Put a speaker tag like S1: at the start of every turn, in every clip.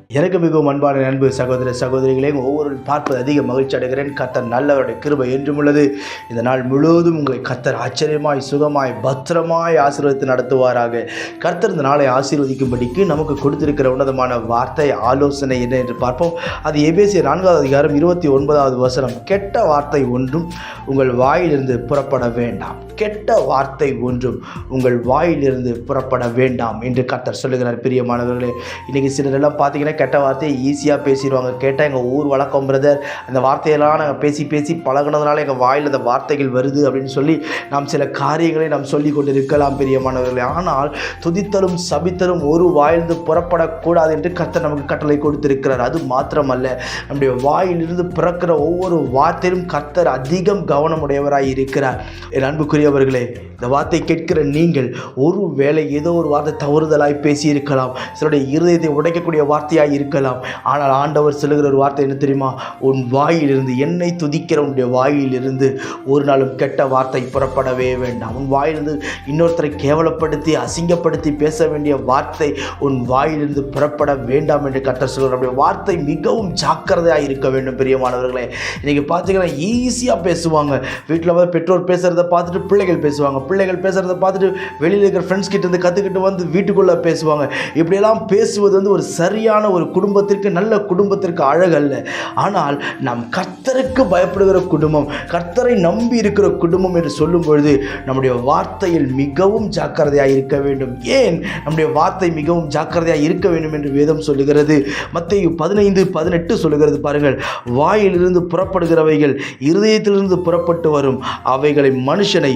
S1: எனக்கு மிகவும் அன்பான அன்பு சகோதர சகோதரிகளே, ஒவ்வொரு பார்ப்பது அதிக மகிழ்ச்சி அடைகிறேன். கர்த்தர் நல்லவருடைய கிருபை என்றும் உள்ளது. இந்த நாள் முழுவதும் உங்களை கர்த்தர் ஆச்சரியமாய், சுகமாய், பத்திரமாய் ஆசீர்வதித்து நடத்துவாராக. கர்த்தர் இந்த நாளை ஆசீர்வதிக்கும்படிக்கு நமக்கு கொடுத்திருக்கிற உன்னதமான வார்த்தை, ஆலோசனை என்ன என்று பார்ப்போம். அது எபேசியர் 4வது அதிகாரம் 29வது வசனம். கெட்ட வார்த்தை ஒன்றும் உங்கள் வாயிலிருந்து புறப்பட வேண்டாம். கெட்ட வார்த்தை ஒன்றும் உங்கள் வாயிலிருந்து புறப்பட வேண்டாம் என்று கர்த்தர் சொல்லுகிறார். பிரியமானவர்களே, இன்றைக்கி சிலரெல்லாம் பார்த்தீங்கன்னா கெட்ட வார்த்தையை ஈஸியாக பேசிடுவாங்க. கேட்டால் எங்கள் ஊர் வழக்கம் பிரதர், அந்த வார்த்தையெல்லாம் நாங்கள் பேசி பழகினதுனால எங்கள் வாயில் அந்த வார்த்தைகள் வருது அப்படின்னு சொல்லி நாம் சில காரியங்களை நாம் சொல்லி கொண்டு இருக்கலாம் பிரியமானவர்களே. ஆனால் துதித்தலும் சபித்தலும் ஒரு வாயிலிருந்து புறப்படக்கூடாது என்று கர்த்தர் நமக்கு கட்டளை கொடுத்திருக்கிறார். அது மாத்திரமல்ல, நம்முடைய வாயிலிருந்து பிறக்கிற ஒவ்வொரு வார்த்தையிலும் கர்த்தர் அதிகம் கவனமுடையவராய் இருக்கிறார். என் அன்புக்குரியவர்களே, இந்த வார்த்தை கேட்கிற நீங்கள் ஒரு வேளை ஏதோ ஒரு வார்த்தை தவறுதலாய் பேசியிருக்கலாம், சிலருடைய இருதயத்தை உடைக்கக்கூடிய வார்த்தையாய் இருக்கலாம். ஆனால் ஆண்டவர் சொல்லுகிற ஒரு வார்த்தை என்ன தெரியுமா? உன் வாயிலிருந்து, என்னை துதிக்கிற உன்னுடைய வாயிலிருந்து ஒரு நாளும் கெட்ட வார்த்தை புறப்படவே வேண்டாம். உன் வாயிலிருந்து இன்னொருத்தரை கேவலப்படுத்தி அசிங்கப்படுத்தி பேச வேண்டிய வார்த்தை உன் வாயிலிருந்து புறப்பட வேண்டாம் என்று கர்த்தர் சொல்கிறார். நம்முடைய வார்த்தை மிகவும் ஜாக்கிரதையாக இருக்க வேண்டும் பிரியமானவர்களே. இன்றைக்கி பார்த்தீங்கன்னா ஈஸியாக பேசுவாங்க. வீட்டில் வந்து பெற்றோர் பேசுகிறத பார்த்துட்டு பிள்ளைகள் பேசுவாங்க, பிள்ளைகள் பேசுகிறத பார்த்துட்டு வெளியில் இருக்கிற ஃப்ரெண்ட்ஸ் கிட்ட இருந்து கற்றுக்கிட்டு வந்து வீட்டுக்குள்ளே பேசுவாங்க. இப்படியெல்லாம் பேசுவது வந்து ஒரு சரியான ஒரு குடும்பத்திற்கு, நல்ல குடும்பத்திற்கு அழகல்ல. ஆனால் நாம் கர்த்தருக்கு பயப்படுகிற குடும்பம், கர்த்தரை நம்பி இருக்கிற குடும்பம் என்று சொல்லும் பொழுது நம்முடைய வார்த்தையில் மிகவும் ஜாக்கிரதையாக இருக்க வேண்டும். ஏன் நம்முடைய வார்த்தை மிகவும் ஜாக்கிரதையாக இருக்க வேண்டும் என்று வேதம் சொல்லுகிறது? மத்தேயு 15:18 சொல்லுகிறது பாருங்கள். வாயிலிருந்து புறப்படுகிறவைகள் இருதயத்திலிருந்து புறப்பட்டு வரும், அவைகளை மனுஷனை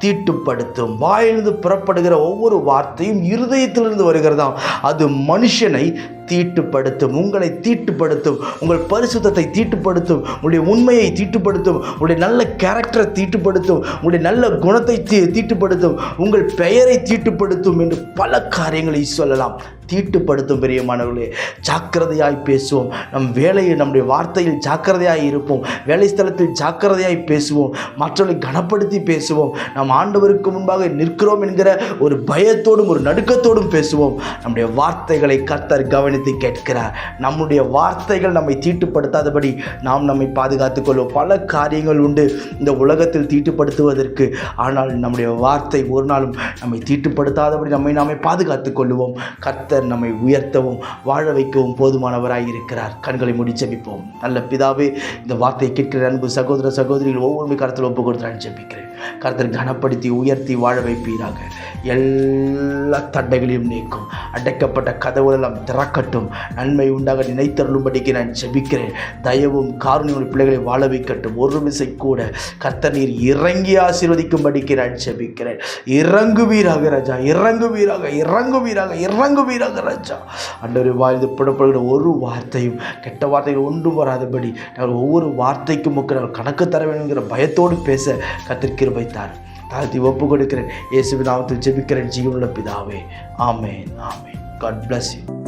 S1: தீட்டுப்படுத்தும். வாயிலிருந்து புறப்படுகிற ஒவ்வொரு வார்த்தையும் இருதயத்திலிருந்து வருகிறதாம். அது மனுஷனை தீட்டுப்படுத்தும், உங்களை தீட்டுப்படுத்தும், உங்கள் பரிசுத்தத்தை தீட்டுப்படுத்தும், உங்களுடைய உண்மையை தீட்டுப்படுத்தும், உங்களுடைய நல்ல கேரக்டரை தீட்டுப்படுத்தும், உங்களுடைய நல்ல குணத்தை தீட்டுப்படுத்தும், உங்கள் பெயரை தீட்டுப்படுத்தும் என்று பல காரியங்களை சொல்லலாம். தீட்டுப்படுத்தும் பிரியமானவர்களே. ஜாக்கிரதையாய் பேசுவோம். நம் வேலையை, நம்முடைய வார்த்தையில் ஜாக்கிரதையாய் இருப்போம். வேலை ஸ்தலத்தில் ஜாக்கிரதையாய் பேசுவோம். மற்றவர்களை கனப்படுத்தி பேசுவோம். நாம் ஆண்டவருக்கு முன்பாக நிற்கிறோம் என்கிற ஒரு பயத்தோடும் ஒரு நடுக்கத்தோடும் பேசுவோம். நம்முடைய வார்த்தைகளை கர்த்தர் கவனித்து கேட்கிறார். நம்முடைய வார்த்தைகள் நம்மை தீட்டுப்படுத்தாதபடி நாம் நம்மை பாதுகாத்துக் கொள்வோம். பல காரியங்கள் உண்டு இந்த உலகத்தில் தீட்டுப்படுத்துவதற்கு. ஆனால் நம்முடைய வார்த்தை ஒரு நாளும் நம்மை தீட்டுப்படுத்தாதபடி நம்மை நாமே பாதுகாத்துக் கொள்வோம். கர்த்தர் நம்மை உயர்த்தவும் வாழ வைக்கவும் போதுமானவராய் இருக்கிறார். கண்களை மூடி ஜெபிப்போம். நல்ல பிதாவே, இந்த வார்த்தையை கேட்கிற அன்பு சகோதர சகோதரிகள் ஒவ்வொரு கருத்தில் ஒப்பு கொடுத்து நான் ஜெபிக்கிறேன். கர்த்தர் கனப்படுத்தி உயர்த்தி வாழ வைப்பீராக. எல்லா தடைகளையும் நீக்கும். அடைக்கப்பட்ட கதவுகள் எல்லாம் திறக்கட்டும். நன்மை உண்டாக நினைத்தருளும்படிக்கு நான் ஜெபிக்கிறேன். தயவும் காருண்யம் பிள்ளைகளை வாழ வைக்கட்டும். ஒரு விசை கூட கர்த்தர் நீர் இறங்கி ஆசீர்வதிக்கும்படிக்கு நான் ஜெபிக்கிறேன். இறங்குவீராக ராஜா, இறங்குவீராக, இறங்குவீராக, இறங்குவீராக ராஜா. அன்றொரு வாழ்ந்து புறப்படுகிற ஒரு வார்த்தையும் கெட்ட வார்த்தைகள் ஒன்றும் வராதபடி நாங்கள் ஒவ்வொரு வார்த்தைக்கும் கணக்கு தர வேணுங்கிற பயத்தோடு பேச கர்த்தர் கிருபை தாரும். தாழ்த்தி ஒப்பு கொடுக்கிறேன். இயேசுவின் நாமத்தில் ஜெபிக்கிறேன் ஜீவனுள்ள பிதாவே. ஆமென், ஆமென். God bless you.